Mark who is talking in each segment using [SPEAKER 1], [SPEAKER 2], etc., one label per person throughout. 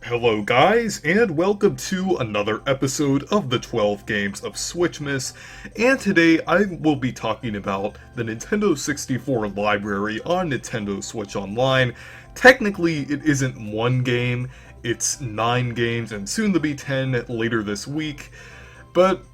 [SPEAKER 1] Hello guys, and welcome to another episode of the 12 Games of Switchmas, and today I will be talking about the Nintendo 64 library on Nintendo Switch Online. Technically, it isn't one game, it's 9 games, and soon to be 10 later this week, but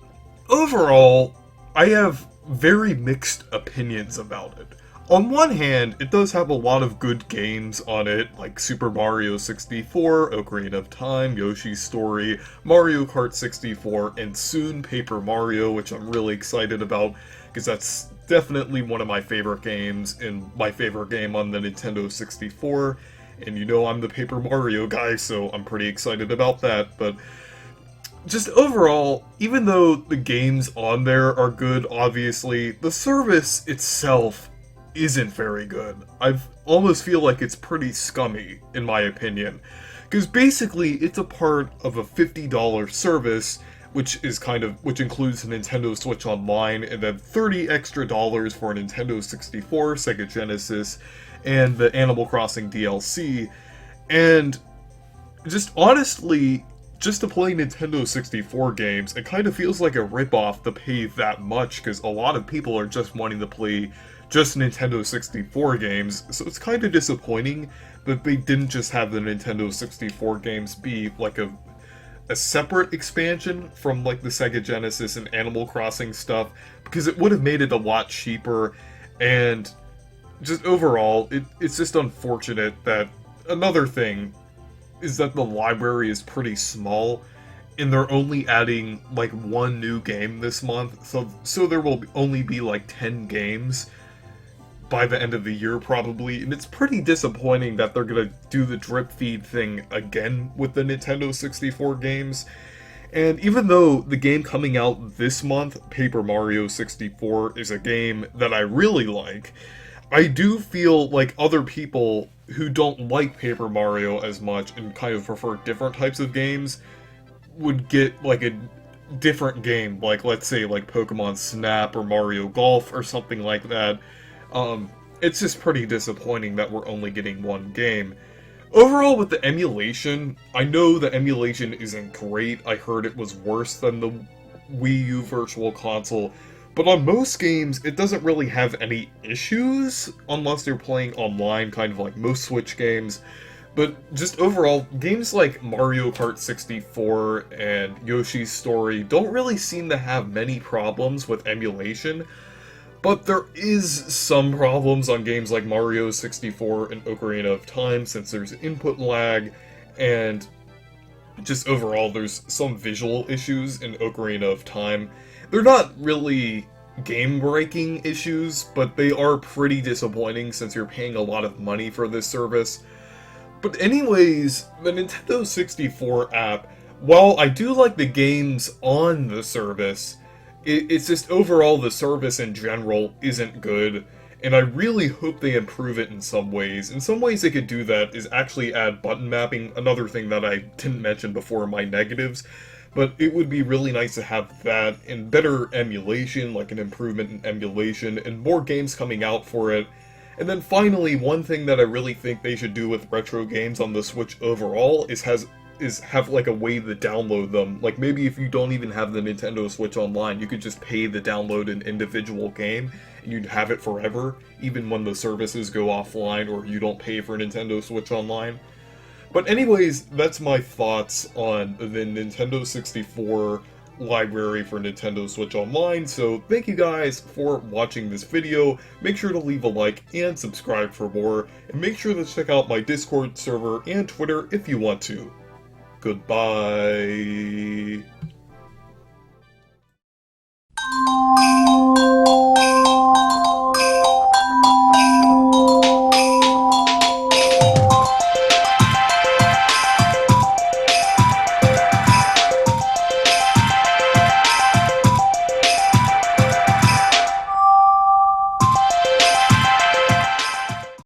[SPEAKER 1] overall, I have very mixed opinions about it. On one hand, it does have a lot of good games on it, like Super Mario 64, Ocarina of Time, Yoshi's Story, Mario Kart 64, and soon Paper Mario, which I'm really excited about, because that's definitely one of my favorite games, and my favorite game on the Nintendo 64, and you know I'm the Paper Mario guy, so I'm pretty excited about that, but just overall, even though the games on there are good, obviously, the service itself isn't very good. I almost feel like it's pretty scummy, in my opinion. Because basically, it's a part of a $50 service, which includes the Nintendo Switch Online, and then $30 extra for a Nintendo 64, Sega Genesis, and the Animal Crossing DLC. And just honestly, just to play Nintendo 64 games, it kind of feels like a ripoff to pay that much, because a lot of people are just wanting to play just Nintendo 64 games, so it's kind of disappointing that they didn't just have the Nintendo 64 games be like a separate expansion from like the Sega Genesis and Animal Crossing stuff, because it would have made it a lot cheaper, and just overall, it's just unfortunate that another thing is that the library is pretty small, and they're only adding like one new game this month, so there will only be like 10 games by the end of the year probably, and it's pretty disappointing that they're gonna do the drip feed thing again with the Nintendo 64 games. And even though the game coming out this month, Paper Mario 64, is a game that I really like, I do feel like other people who don't like Paper Mario as much and kind of prefer different types of games would get like a different game, like let's say like Pokemon Snap or Mario Golf or something like that. It's just pretty disappointing that we're only getting one game. Overall, with the emulation, I know the emulation isn't great. I heard it was worse than the Wii U Virtual Console, but on most games, it doesn't really have any issues, unless you're playing online, kind of like most Switch games. But just overall, games like Mario Kart 64 and Yoshi's Story don't really seem to have many problems with emulation. But there is some problems on games like Mario 64 and Ocarina of Time, since there's input lag, and just overall there's some visual issues in Ocarina of Time. They're not really game-breaking issues, but they are pretty disappointing since you're paying a lot of money for this service. But anyways, the Nintendo 64 app, while I do like the games on the service, it's just overall the service in general isn't good, and I really hope they improve it in some ways. In some ways they could do that is actually add button mapping, another thing that I didn't mention before in my negatives, but it would be really nice to have that, and better emulation, like an improvement in emulation, and more games coming out for it. And then finally, one thing that I really think they should do with retro games on the Switch overall is have like a way to download them. Like maybe if you don't even have the Nintendo Switch Online, you could just pay to download an individual game and you'd have it forever, even when the services go offline or you don't pay for Nintendo Switch Online. But anyways, that's my thoughts on the Nintendo 64 library for Nintendo Switch Online, so thank you guys for watching this video. Make sure to leave a like and subscribe for more, and make sure to check out my Discord server and Twitter if you want to. Goodbye.